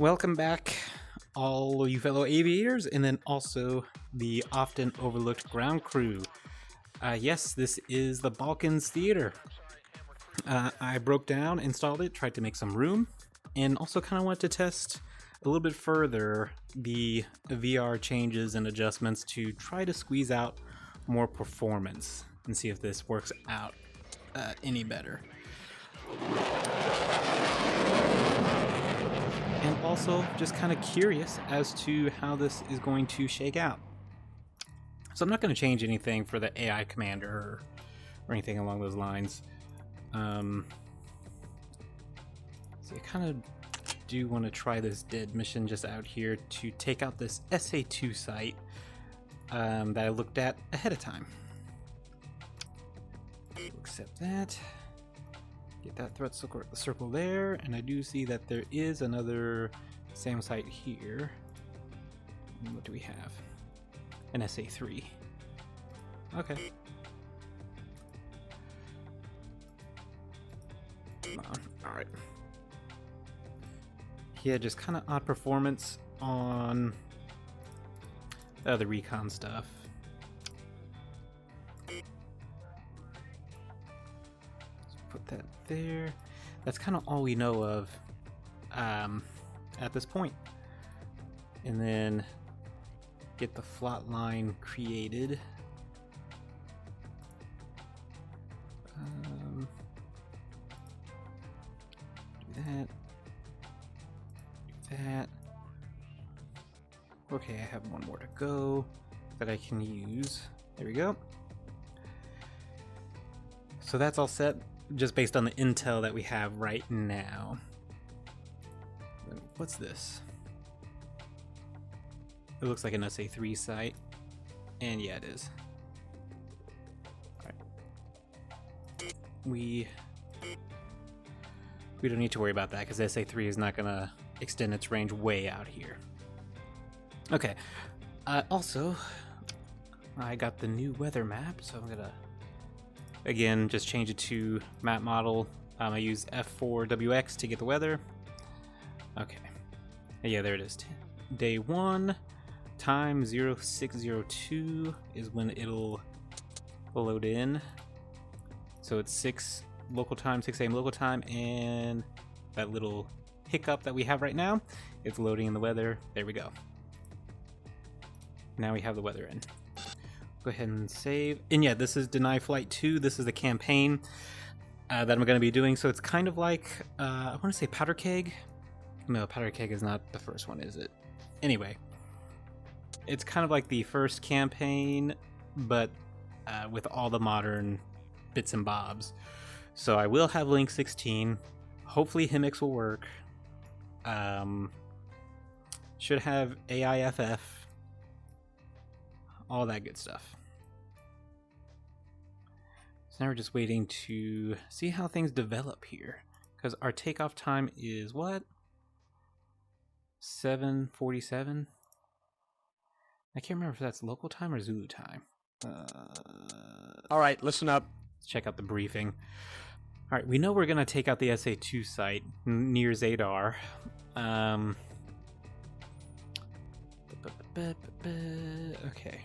Welcome back, all you fellow aviators, and then also the often overlooked ground crew. Yes, this is the Balkans Theater. I broke down, installed it, tried to make some room, and also kind of wanted to test a little bit further the VR changes and adjustments to try to squeeze out more performance and see if this works out any better. And also just kind of curious as to how this is going to shake out. So I'm not going to change anything for the AI commander or anything along those lines. So I kind of do want to try this dead mission just out here to take out this SA2 site that I looked at ahead of time. Accept that. Get that threat circle there, and I do see that there is another SAM site here. What do we have? An SA3. Okay. Come on. Alright. Yeah, just kind of odd performance on the other recon stuff. Put that there. That's kind of all we know of at this point. And then get the flat line created. Do that. Do that. Okay, I have one more to go that I can use. There we go. So that's all set, just based on the intel that we have right now. What's this? It looks like an SA3 site. And yeah, it is. Alright. We don't need to worry about that because SA3 is not going to extend its range way out here. Okay. Also, I got the new weather map, so I'm going to again, just change it to map model. I use F4WX to get the weather. Okay. Yeah, there it is. Day 1, time 0602 is when it'll load in. So it's 6 local time, 6 a.m. local time, and that little hiccup that we have right now, it's loading in the weather. There we go. Now we have the weather in. Go ahead and save. And yeah, this is Deny Flight 2. This is the campaign that I'm going to be doing. So it's kind of like, I want to say Powder Keg. No, Powder Keg is not the first one, is it? Anyway, it's kind of like the first campaign, but with all the modern bits and bobs. So I will have Link 16. Hopefully Himix will work. Should have AIFF. All that good stuff. So now we're just waiting to see how things develop here. Because our takeoff time is what? 7:47? I can't remember if that's local time or Zulu time. Alright, listen up. Let's check out the briefing. Alright, we know we're going to take out the SA2 site near Zadar. Okay.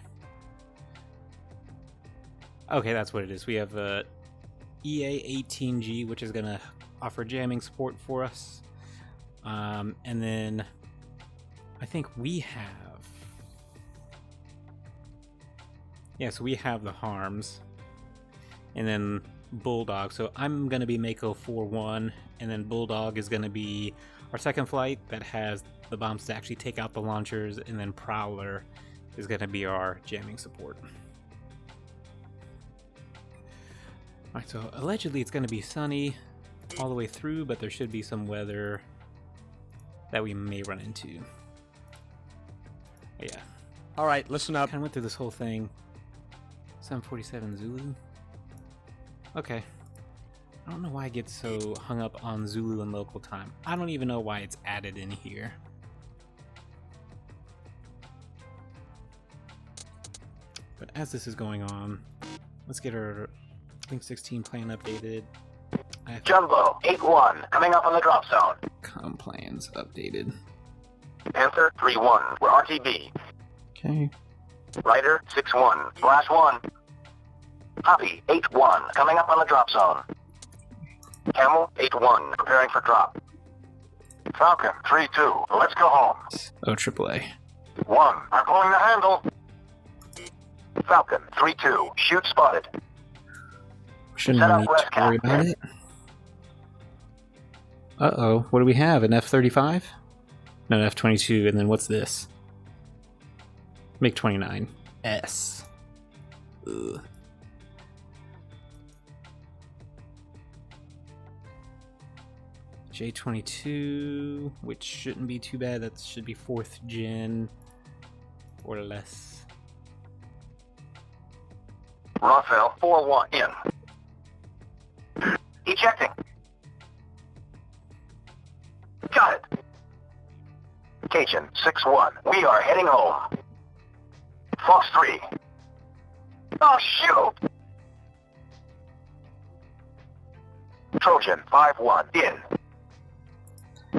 Okay, that's what it is. We have EA18G, which is going to offer jamming support for us. And then I think we have... Yeah, so we have the harms. And then Bulldog. So I'm going to be Mako 4-1. And then Bulldog is going to be our second flight that has the bombs to actually take out the launchers. And then Prowler is going to be our jamming support. Alright, so allegedly it's going to be sunny all the way through, but there should be some weather that we may run into. But yeah. Alright, listen up. Kind of went through this whole thing. 747 Zulu. Okay. I don't know why I get so hung up on Zulu and local time. I don't even know why it's added in here. But as this is going on, let's get our Link 16 plan updated. Jumbo 8-1 coming up on the drop zone. Com plans updated. Panther 3-1, we're RTB. Okay. Rider 6-1, Flash 1. Poppy 8-1, coming up on the drop zone. Camel 8-1, preparing for drop. Falcon 3-2, let's go home. Oh, AAA. 1, I'm pulling the handle. Falcon 3-2, shoot spotted. Shouldn't Set up need to rest worry cap. about it. Uh-oh, what do we have? An F-35? No, an F-22, and then what's this? MiG-29. S. Ugh. J-22, which shouldn't be too bad. That should be 4th gen or less. Raphael 4-1, in. Ejecting. Got it. Cajun 6-1, we are heading home. Fox 3. Oh, shoot! Trojan 5-1, in.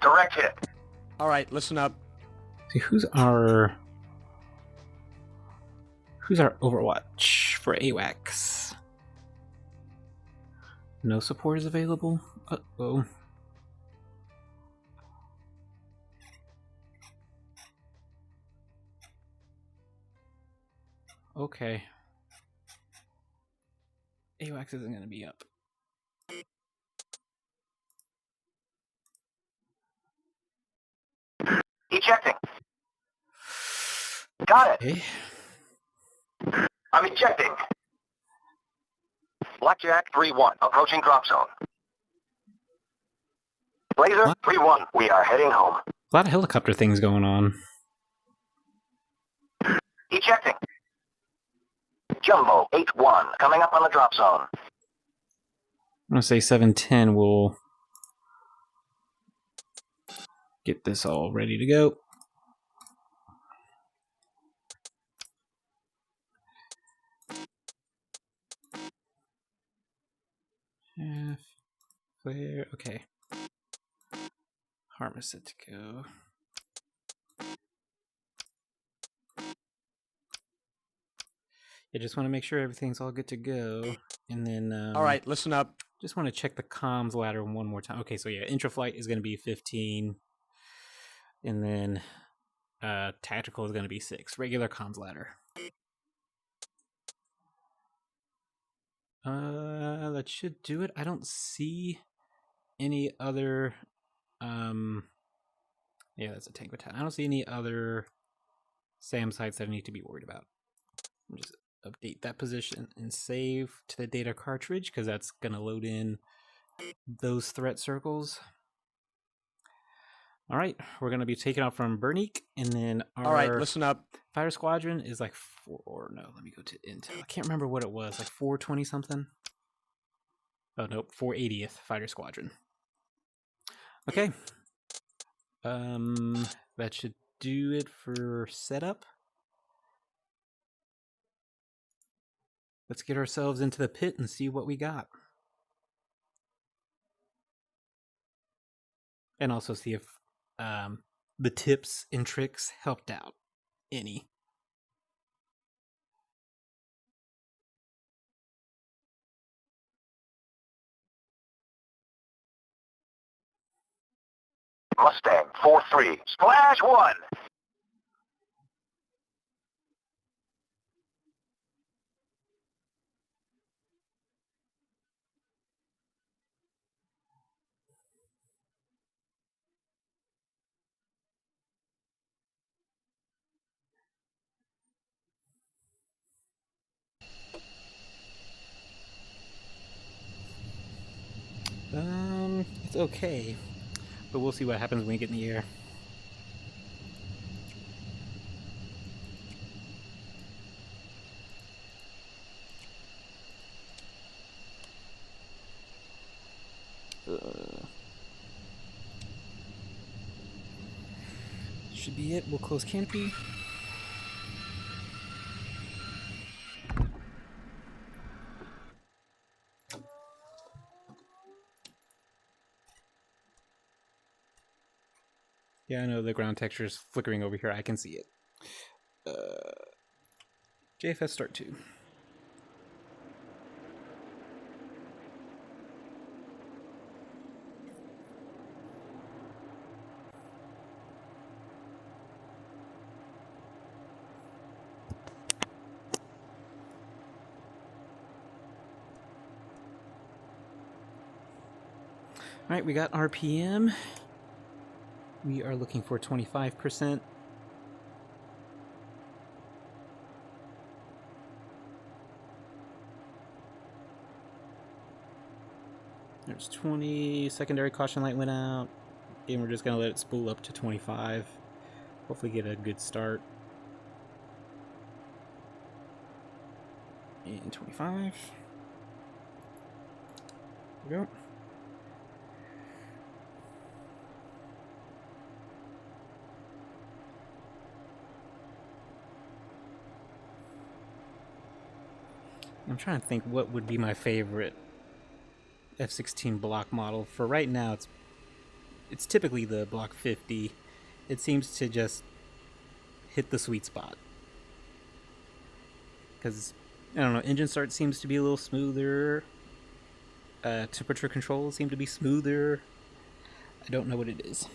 Direct hit. All right, listen up. See, who's our Overwatch for AWACS? No support is available? Uh-oh. Okay. AWACS isn't going to be up. Ejecting. Got it. Okay. I'm ejecting. Blackjack 3-1, approaching drop zone. Blazer What? 3-1, we are heading home. A lot of helicopter things going on. Ejecting. Jumbo 8-1, coming up on the drop zone. I'm going to say 710 will get this all ready to go. Half flare. Okay. Harm is set to go. I just want to make sure everything's all good to go. And then... All right, listen up. Just want to check the comms ladder one more time. Okay, so yeah, intraflight is going to be 15. And then tactical is going to be 6. Regular comms ladder. That should do it. I don't see any other... yeah, that's a tank battalion. I don't see any other SAM sites that I need to be worried about. I'll just update that position and save to the data cartridge because that's going to load in those threat circles. All right, we're going to be taking off from Bernique, and then our All right, listen up. fighter squadron is like 4. No, let me go to Intel. I can't remember what it was, like 420 something. Oh nope, 480th fighter squadron. Okay. That should do it for setup. Let's get ourselves into the pit and see what we got. And also see if the tips and tricks helped out any. Mustang 4-3, splash 1. It's okay, but we'll see what happens when we get in the air. Should be it. We'll close canopy. Yeah, I know the ground texture is flickering over here. I can see it. JFS start 2. All right, we got RPM. We are looking for 25%. There's 20. Secondary caution light went out. And we're just going to let it spool up to 25. Hopefully get a good start. And 25. There we go. I'm trying to think what would be my favorite F-16 block model. For right now, it's typically the Block 50. It seems to just hit the sweet spot. Because, I don't know, engine start seems to be a little smoother. Temperature controls seem to be smoother. I don't know what it is.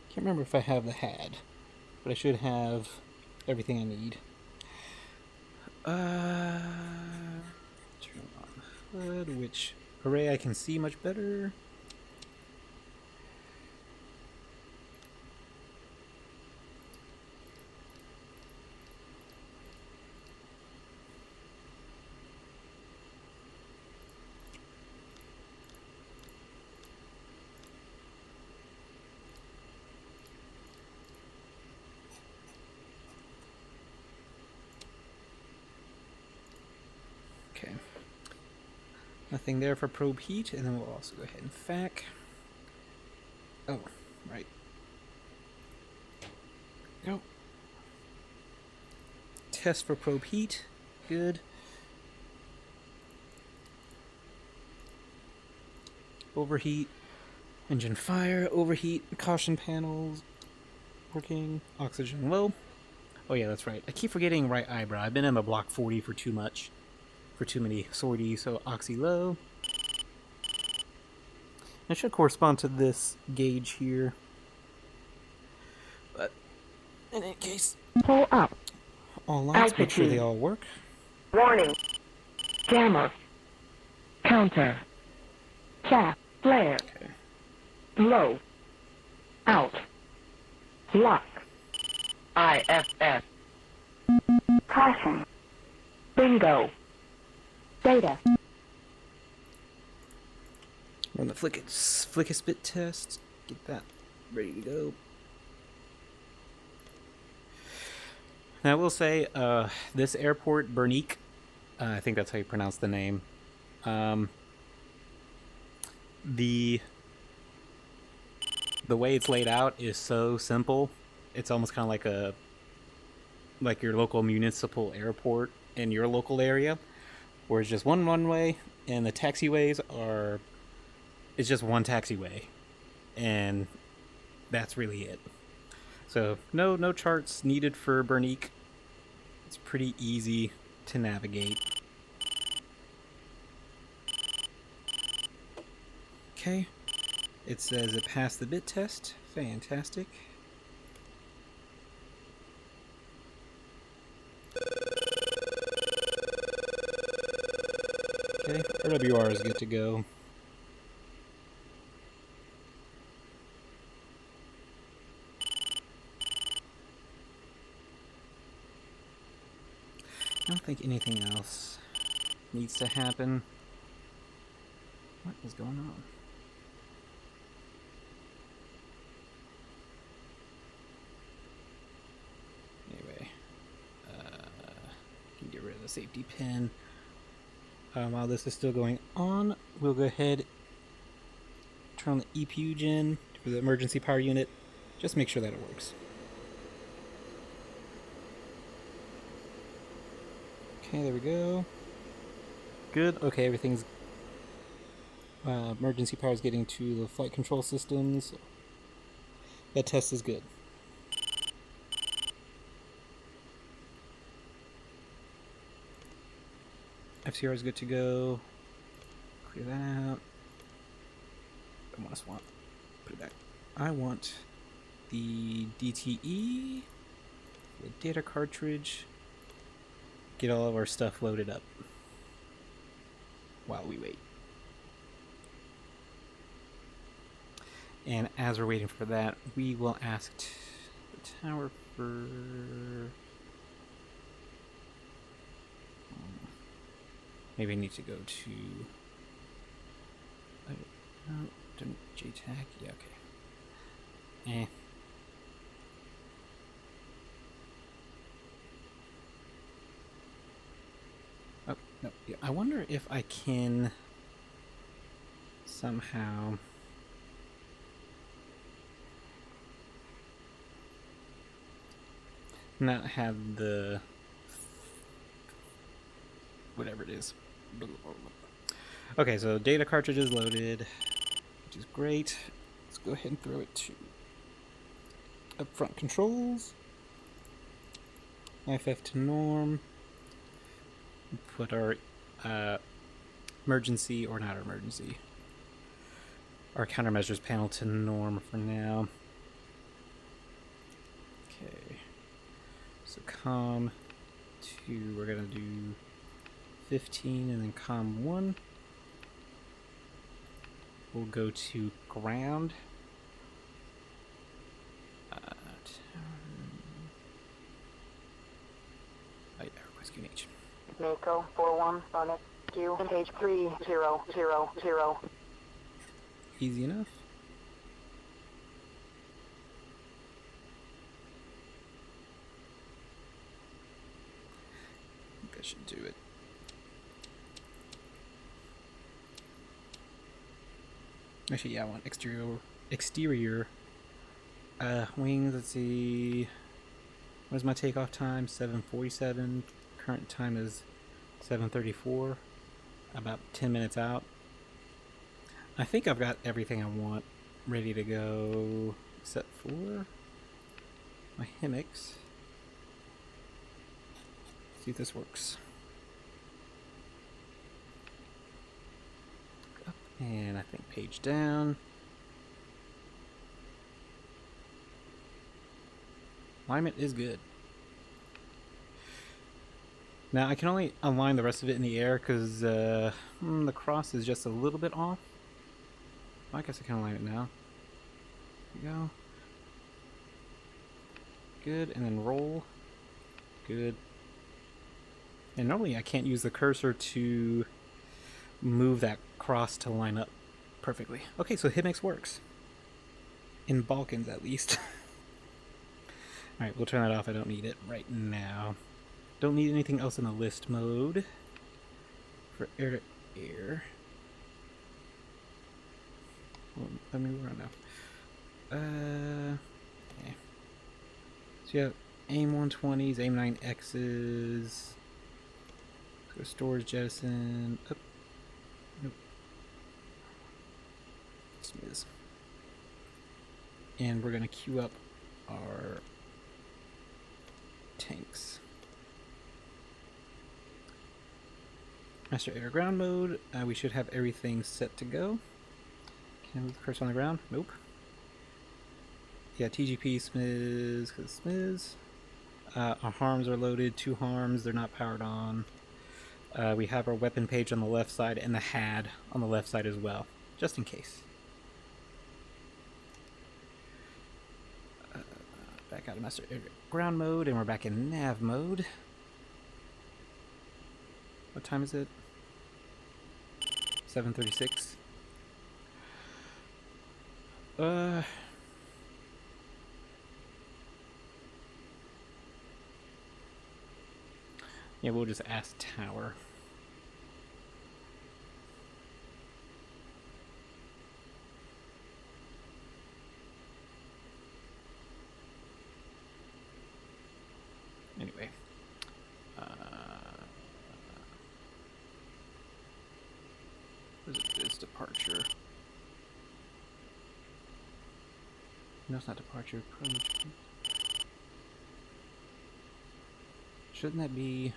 Can't remember if I have the HAD, but I should have everything I need. Turn on HUD, which array I can see much better. Okay. Nothing there for probe heat, and then we'll also go ahead and FAC. Oh, right. Go. Test for probe heat. Good. Overheat. Engine fire. Overheat. Caution panels. Working. Oxygen low. Oh yeah, that's right. I keep forgetting right eyebrow. I've been in the Block 40 for too much. For too many sorties, so oxy low. It should correspond to this gauge here. But in any case, pull up. All lights, make sure they all work. Warning. Jammer. Counter. Shaft. Flare. Okay. Low. Out. Lock. IFS. Caution. Bingo. Data. Run the flick bit test. Get that ready to go. Now I will say, this airport, Bernique, I think that's how you pronounce the name. The way it's laid out is so simple. It's almost kind of like your local municipal airport in your local area, where it's just one runway, and the taxiways it's just one taxiway, and that's really it. So no charts needed for Bernique. It's pretty easy to navigate. Okay, it says it passed the bit test. Fantastic. Okay, RWR is good to go. I don't think anything else needs to happen. What is going on? Anyway, can get rid of the safety pin. While this is still going on, we'll go ahead, turn on the EPU gen for the emergency power unit. Just make sure that it works. Okay, there we go. Good. Okay, everything's... emergency power is getting to the flight control systems. That test is good. FCR is good to go. Clear that out. I want to swap. Put it back. I want the DTE, the data cartridge. Get all of our stuff loaded up while we wait. And as we're waiting for that, we will ask the tower for... Maybe I need to go to... No, don't JTAG. Yeah, okay. Oh, no. Yeah, I wonder if I can somehow... not have the... whatever it is. Okay, so data cartridge is loaded, which is great. Let's go ahead and throw it to upfront controls. FF to norm. Put our emergency, or not emergency, our countermeasures panel to norm for now. Okay. So COM 2, we're going to do 15, and then COM 1. We'll go to ground. Oh yeah, request QNH. Mako 41 on it. Q and page 3000. Easy enough. I think I should do it. Actually, yeah, I want exterior wings. Let's see. What is my takeoff time? 7:47. Current time is 7:34. About 10 minutes out. I think I've got everything I want ready to go, except for my hammocks. See if this works. Up, and I think page down. Alignment is good. Now I can only align the rest of it in the air because the cross is just a little bit off. I guess I can align it now. There we go. Good, and then roll. Good. And normally I can't use the cursor to move that cross to line up perfectly. Okay, so HitMix works. In Balkans, at least. Alright, we'll turn that off. I don't need it right now. Don't need anything else in the list mode. For air to air. Well, let me run now. Yeah. So you have AIM 120s, AIM 9Xs. So storage jettison. Oh. Nope. Smooth. And we're gonna queue up our tanks. Master air ground mode. We should have everything set to go. Can I move the cursor on the ground? Nope. Yeah, TGP SMIS, because SMIS. Our harms are loaded, 2 harms, they're not powered on. We have our weapon page on the left side and the HAD on the left side as well, just in case. Back out of master air ground mode, and we're back in nav mode. What time is it? 7:36. Yeah, we'll just ask tower. Anyway. No, it's not departure. Approach. Shouldn't that be...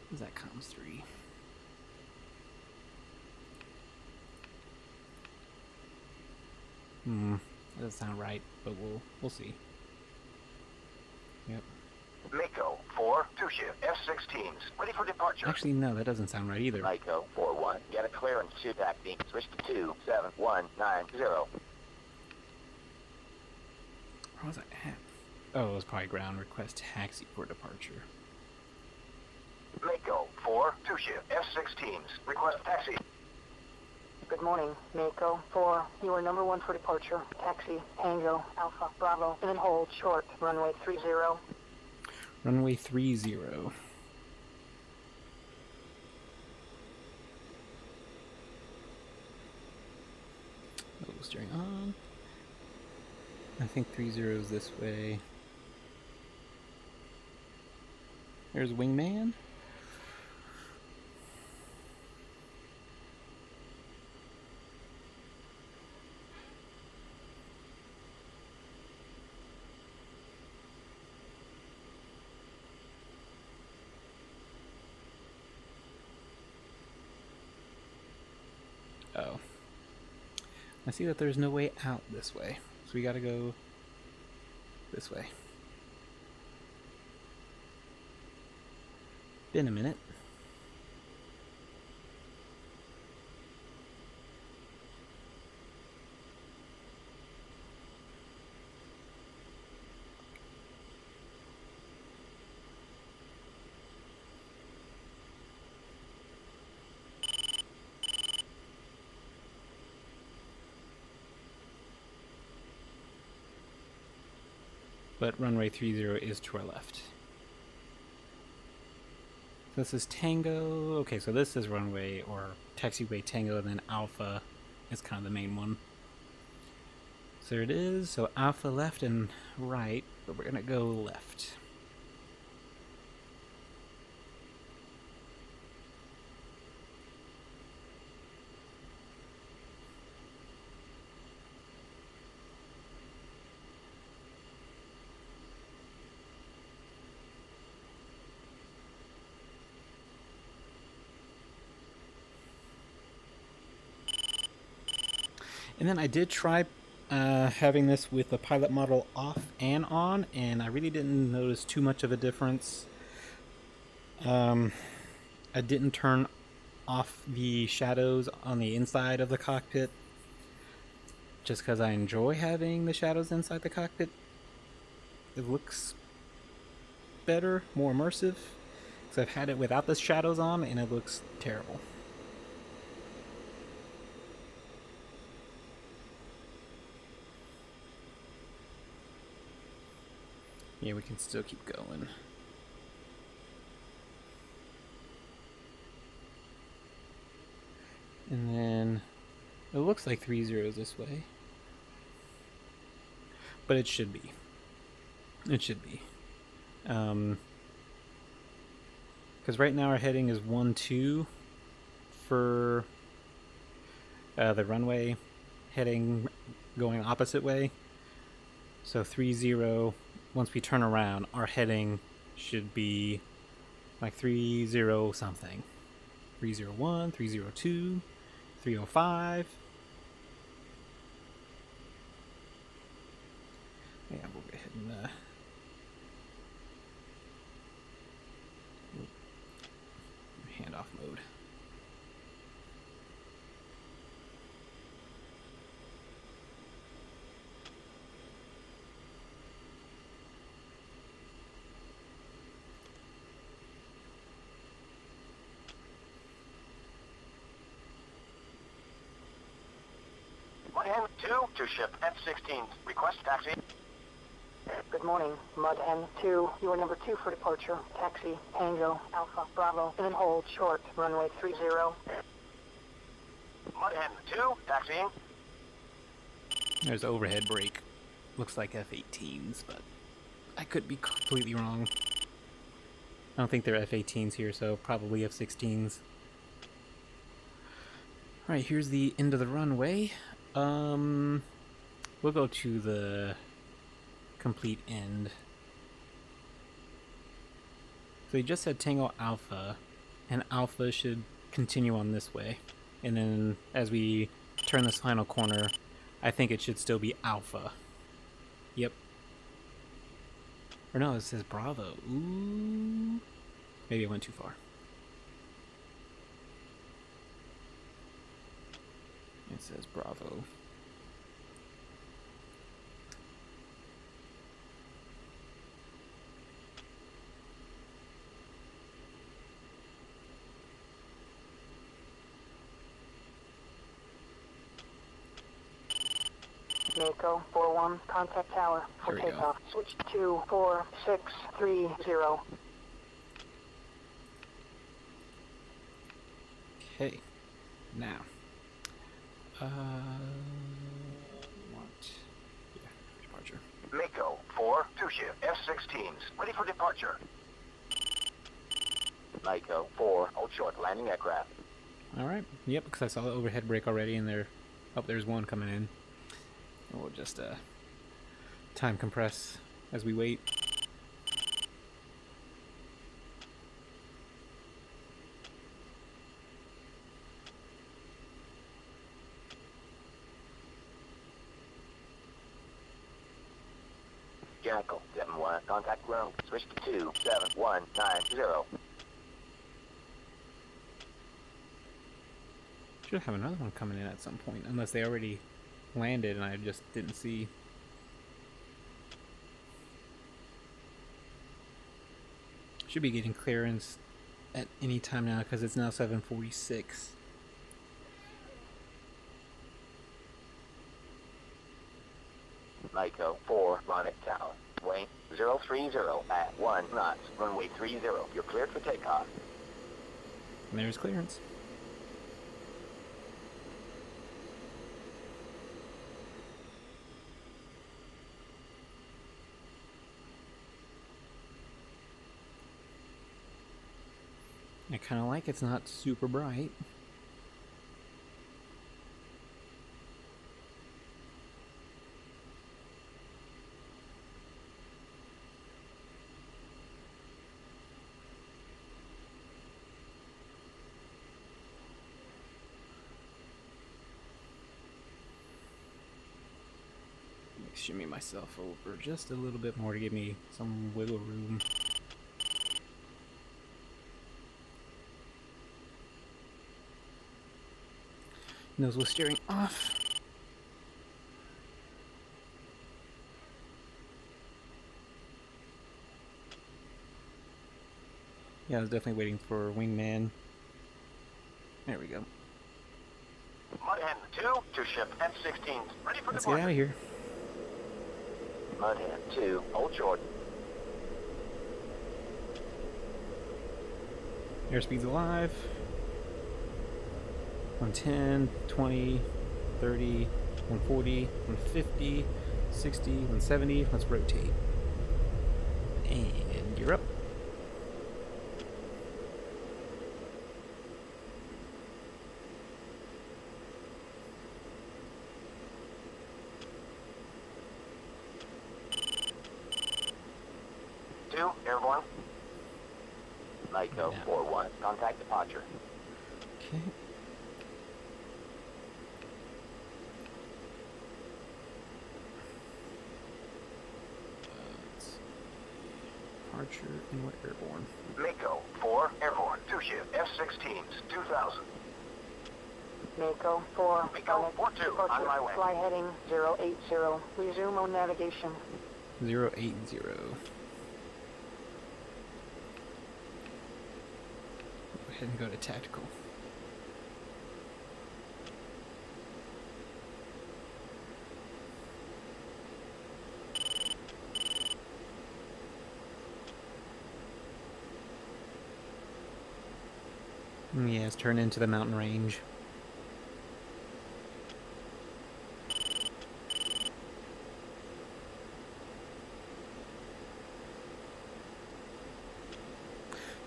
What is that, comms 3? That doesn't sound right, but we'll see. Yep. Mako 4, 2 shift, F-16s, ready for departure. Actually, no, that doesn't sound right either. Mako 4-1, get a clearance to taxi. Switch to 27190. Where was I at? Oh, it was probably ground request taxi for departure. Mako 4, 2 shift, F-16s, request taxi. Good morning, Mako 4. You are number 1 for departure. Taxi, Tango, Alpha, Bravo, and then hold short, runway 30. Runway 30. Oh, steering on. I think 30 is this way. There's wingman. Oh. I see that there's no way out this way. So we gotta go this way. Been a minute. But runway 30 is to our left. This is Tango. Okay, so this is runway or taxiway Tango, and then Alpha is kind of the main one. So there it is. So Alpha left and right, but we're gonna go left. And then I did try having this with the pilot model off and on, and I really didn't notice too much of a difference. I didn't turn off the shadows on the inside of the cockpit, just because I enjoy having the shadows inside the cockpit. It looks better, more immersive, because I've had it without the shadows on, and it looks terrible. Yeah, we can still keep going. And then it looks like 30 is this way. But it should be. It should be. Because right now our heading is 12 for the runway heading going opposite way. So 30, once we turn around, our heading should be like 30 something. 301, 302, 305. Yeah, we'll go ahead and handoff mode. Mudhen 2 ship F-16s, request taxi. Good morning, Mudhen 2. You are number 2 for departure. Taxi, Tango, Alpha, Bravo, and then hold short, runway 30. Mudhen 2, taxiing. There's overhead brake. Looks like F-18s, but I could be completely wrong. I don't think they're F-18s here, so probably F-16s. Alright, here's the end of the runway. What we'll go to the complete end. So he just said Tango Alpha, and Alpha should continue on this way. And then as we turn this final corner, I think it should still be Alpha. Yep. Or no, it says Bravo. Ooh. Maybe I went too far. It says Bravo. Mako 4-1, contact tower for There we go. takeoff. Switch to 4630. Okay. Now. What? Yeah, departure. Mako 4, 2-shift, F-16s, ready for departure. Mako 4, hold short, landing aircraft. Alright. Yep, because I saw the overhead brake already, and there... Oh, there's one coming in. We'll just, time compress as we wait. Jackal 7-1, contact ground, switch to 27190. Should have another one coming in at some point, unless they already landed and I just didn't see. Should be getting clearance at any time now because it's now 7:46. Mako 4, Bonnet Tower, Wayne 030 at 1 knots, runway 30. You're cleared for takeoff. And there's clearance. I kind of like it's not super bright. Shimmy myself over just a little bit more to give me some wiggle room. Nose was steering off. Yeah, I was definitely waiting for wingman. There we go. Mudhand 2, 2-ship F-16s, ready for Let's get departure. out of here. Mudhand 2, hold short. Airspeed's alive. 110, 20, 30, 140, 150, 60, 170. Let's rotate. And you're up. Two, airborne. Mako Yeah. 4-1, contact departure. Okay. Let's see. Departure and what airborne? Mako 4, airborne, 2-ship F-16s, 2000. Mako 4, Mako 4-2, on my way. fly heading 080. Resume on navigation. 080. Go ahead and go to tactical. Yeah, it's turned into the mountain range.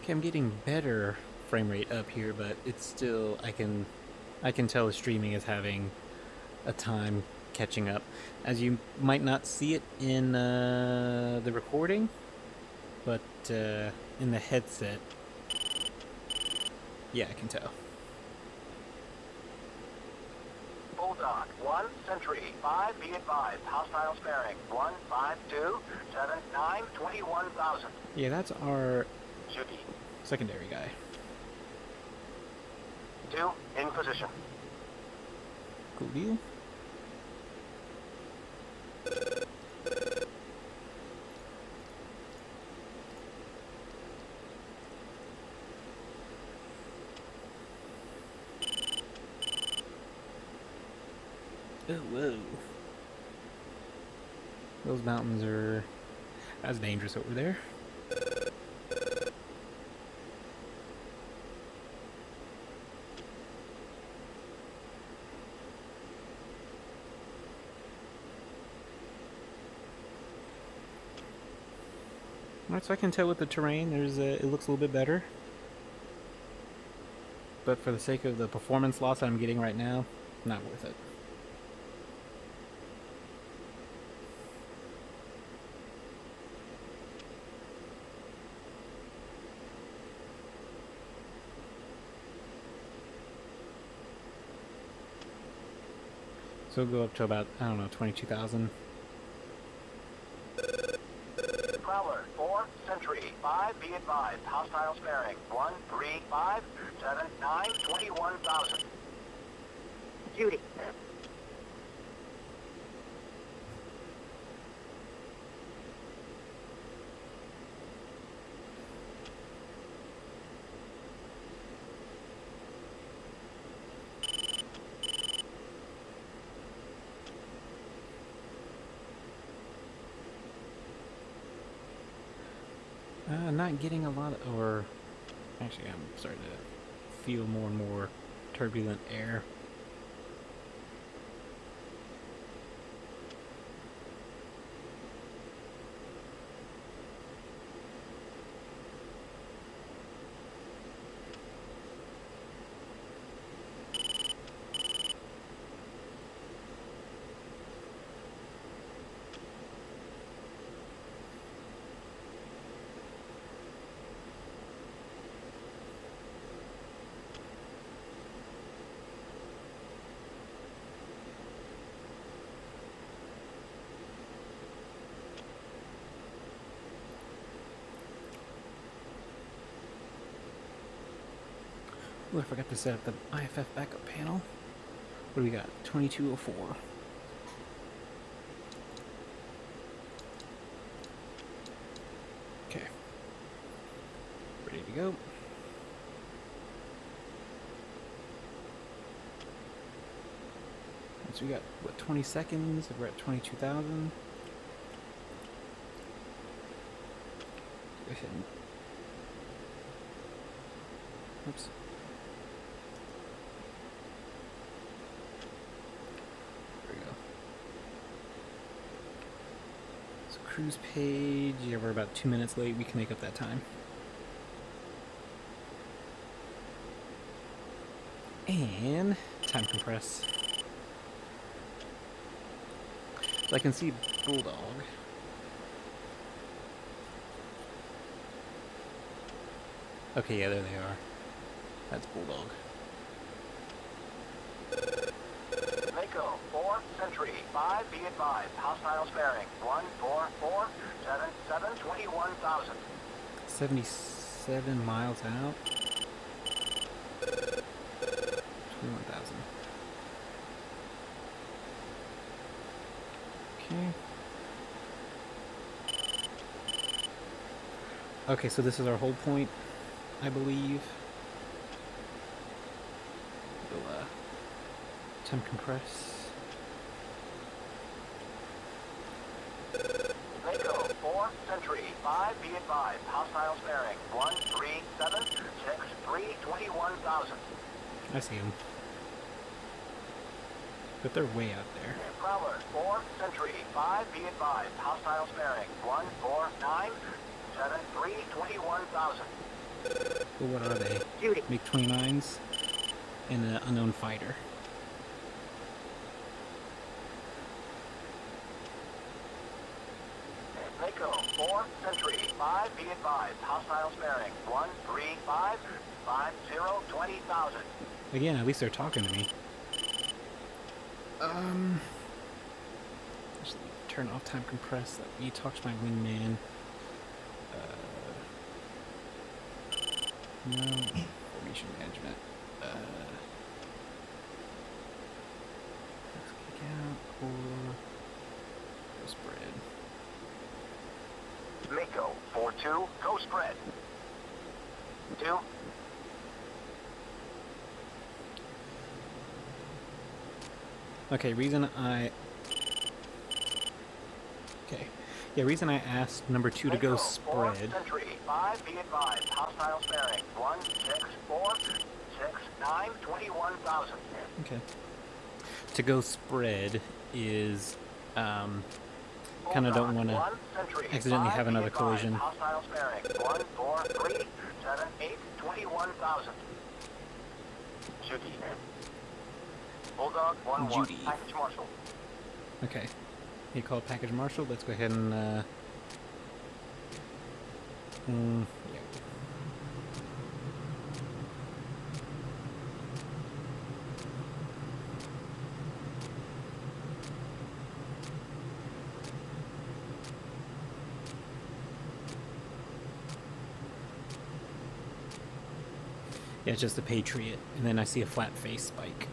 Okay, I'm getting better frame rate up here, but it's still I can tell the streaming is having a time catching up. As you might not see it in the recording, but in the headset, yeah, I can tell. Bulldog, 1, Sentry, 5, be advised, hostile sparing, 1, 5, 2, 7, 9, 21,000. Yeah, that's our Judy, secondary guy. 2, in position. Cool deal. Oh, whoa. Those mountains are... That's dangerous over there. Alright, so I can tell with the terrain, it looks a little bit better. But for the sake of the performance loss I'm getting right now, not worth it. So we'll go up to about, I don't know, 22,000. Prowler, 4, Sentry, 5, be advised, hostile sparing, 1, 3, 5, 7, 9, 21,000. Judy. Not getting a lot of, or actually I'm starting to feel more and more turbulent air. Oh, I forgot to set up the IFF backup panel. What do we got? 2204. Okay. Ready to go. So we got, what, 20 seconds? We're at 22,000. Go ahead and... Oops. There we go. So cruise page, yeah, we're about 2 minutes late. We can make up that time. And time compress. So I can see Bulldog. Okay, yeah, there they are. That's Bulldog. Mako, 4, Sentry, 5, be advised, hostile sparing, 1, 4, 4, 7, 7, 21,000. 77 miles out. 21,000. Okay. Okay, so this is our hold point, I believe. We'll temp compress. Mako, 4, Sentry, 5, be advised, hostile sparing, 1, 3, 7, 6, 3, 21,000. I see them. But they're way out there. Prowler, 4, Sentry, 5, be advised, hostile sparing, 1, 4, 9, 7, 3, 21,000. But what are they? Judy. MiG-29s and an unknown fighter. 5, be advised. Hostiles bearing 13550 20,000. Again, at least they're talking to me. Just turn off time compress. Let me talk to my wingman. No. Formation management. Let's kick out or go spread. Mako 4-2, go spread. 2. Okay, reason I reason I asked number 2 to go spread. Sentry 5, be advised. Hostiles bearing 16469 21,000. Okay. To go spread is kind of don't want to accidentally have another collision. Hostiles bearing 14378 21,000. Judy. Bulldog 1-1. Judy. Package Marshal. Okay. He called package marshal. Let's go ahead and yeah. Yeah, it's just a Patriot, and then I see a flat face spike.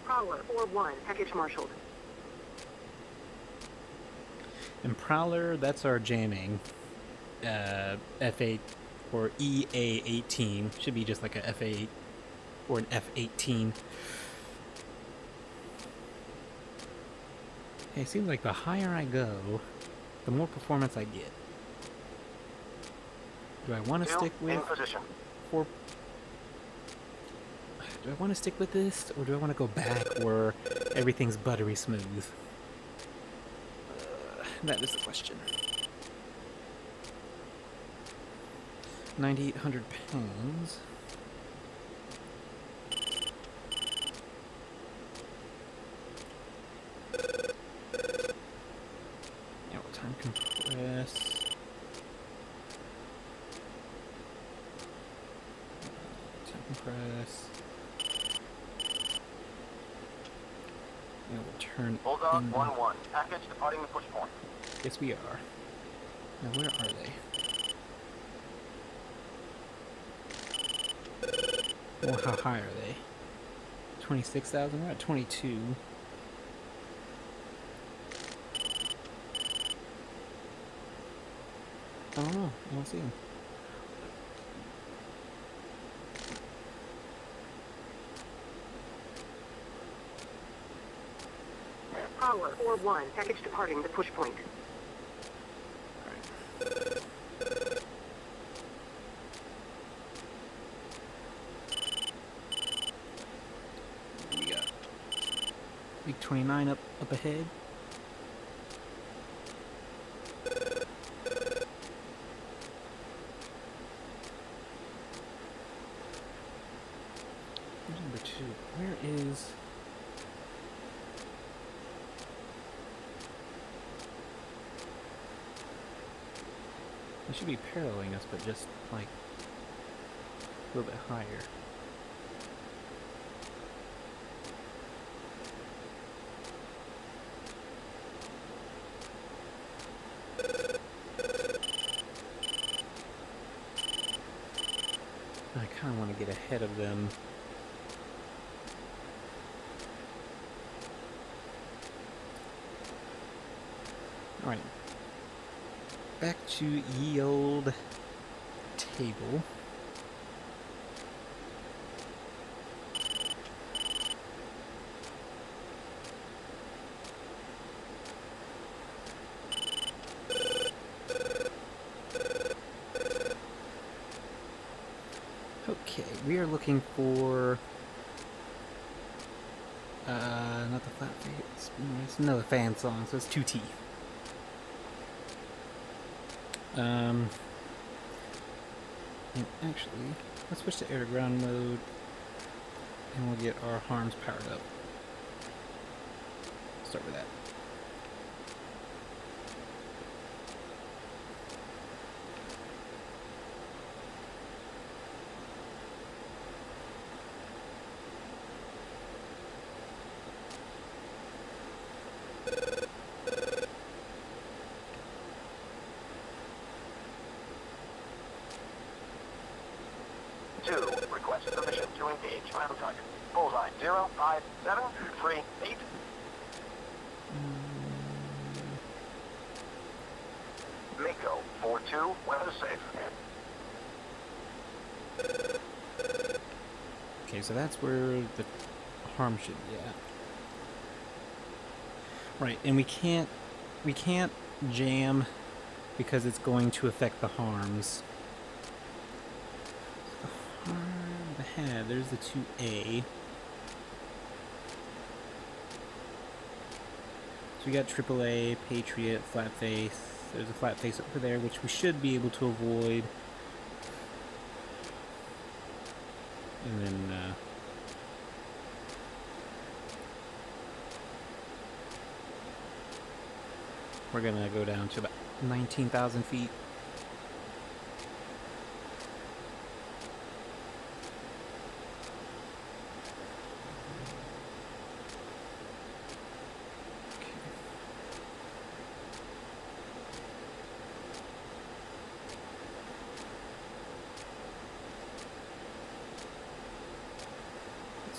Prowler 4-1, package marshaled. And Prowler, that's our jamming. F8 or EA18 should be just like a F8 or an F18. Hey, it seems like the higher I go, the more performance I get. Do I want to stick with in position. 4? Do I want to stick with this, or do I want to go back where everything's buttery smooth? That is the question. 9,800 pounds. Yeah, what time compress? Time compress. And we'll turn. Bulldog 1-1. Package departing the push point. Yes, we are. Now, where are they? Well, how high are they? 26,000? We're at 22. I don't know. I don't see them. Prowler 4-1, package departing the push point. We got Big 29 up ahead. Where's number 2? Where is... They should be paralleling us, but just like a little bit higher. I kind of want to get ahead of them. All right. Back to ye old table. Okay, we are looking for not the flat face, no, the fan song, so it's 2T. And actually, let's switch to air-to-ground mode, and we'll get our harms powered up. Start with that. Request permission to engage final target. Bullseye 057338. Mako 42, weather safe. Okay, so that's where the harm should be at. Right, and we can't jam because it's going to affect the harms. The harm ahead, there's the 2A. So we got AAA, Patriot, Flat Face. There's a Flat Face over there, which we should be able to avoid. And then, we're gonna go down to about 19,000 feet.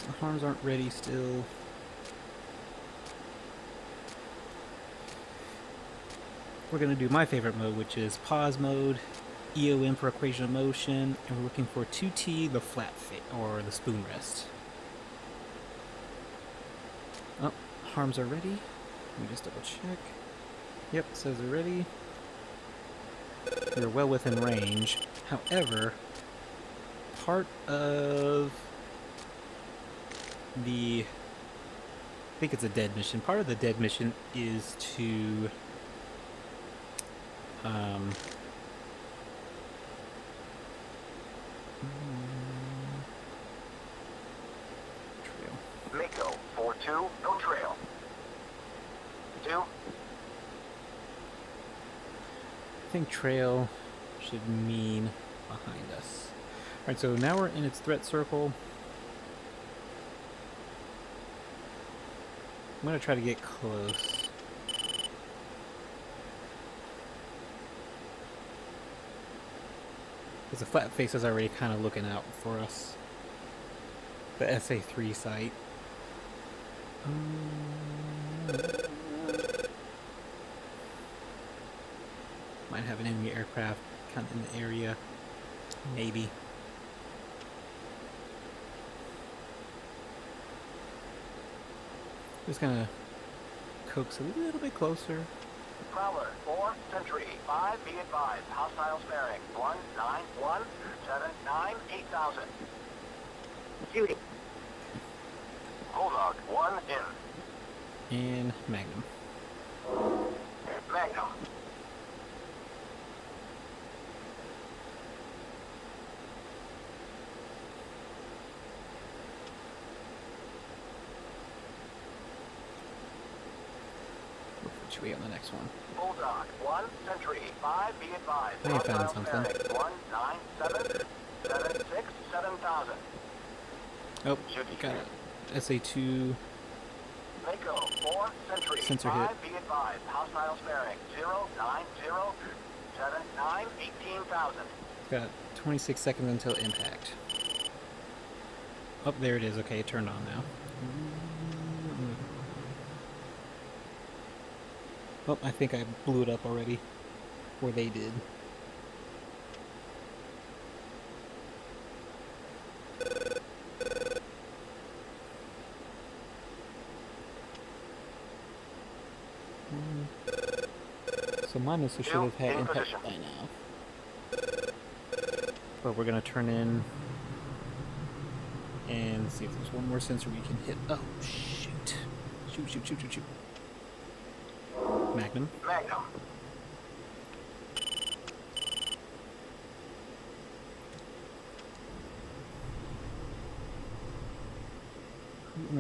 The harms aren't ready still. We're going to do my favorite mode, which is pause mode, EOM for equation of motion, and we're looking for 2T, the flat fit, or the spoon rest. Oh, harms are ready. Let me just double check. Yep, it says they're ready. We're well within range. However, part of the... I think it's a dead mission. Part of the dead mission is to... trail. Mako 42, no trail. 2. I think trail should mean behind us. Alright, so now we're in its threat circle. I'm going to try to get close. Because the flat face is already kind of looking out for us. The SA3 site. Might have an enemy aircraft kind of in the area. Maybe. Just gonna coax a little bit closer. Prowler 4, Sentry 5, be advised. Hostile sparing 19179 8000. Shooting. Bulldog 1 in. And Magnum. Magnum. What should we get on the next one? Bulldog 1, Sentry 5, be advised. I found Hostile something. sparing 19776 7000. Oh, got it. SA2. Mako 4, Sentry Sensor 5, hit. be advised. Hostile sparing 09079 18000. Got 26 seconds until impact. Oh, there it is. Okay, it turned on now. Oh, I think I blew it up already. Or they did. So my missile should have had in impact position. by now. But we're gonna turn in and see if there's one more sensor we can hit. Oh, shoot. Shoot, shoot, shoot, shoot, shoot. Magnum. Magnum.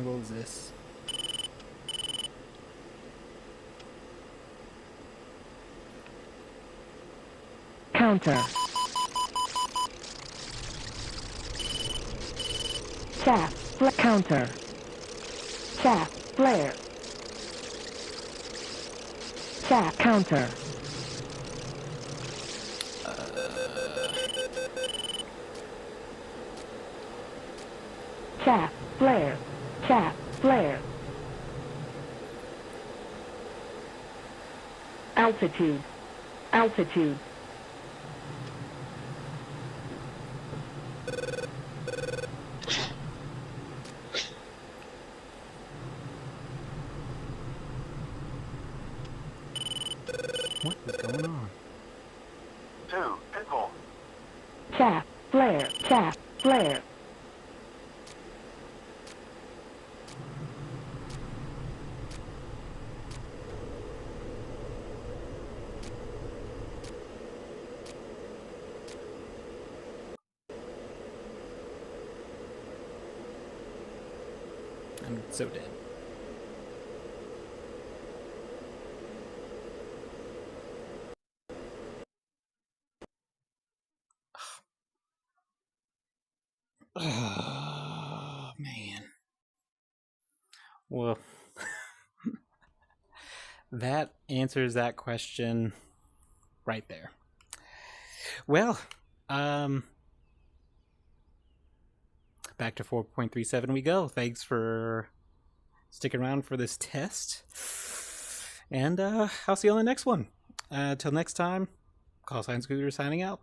What was this? Counter. Chaff. Counter. Chaff. Flare. Chaff. Counter. Chaff. Flare. Chaff. Flare. Altitude. Altitude. What is going on? 2, pitbull. Chaff. Flare. Chaff. Flare. I'm so dead. Oh, man. Well, that answers that question right there. Well, back to 4.37 we go. Thanks for sticking around for this test. And I'll see you on the next one. Till next time, Call Sign Scooter signing out.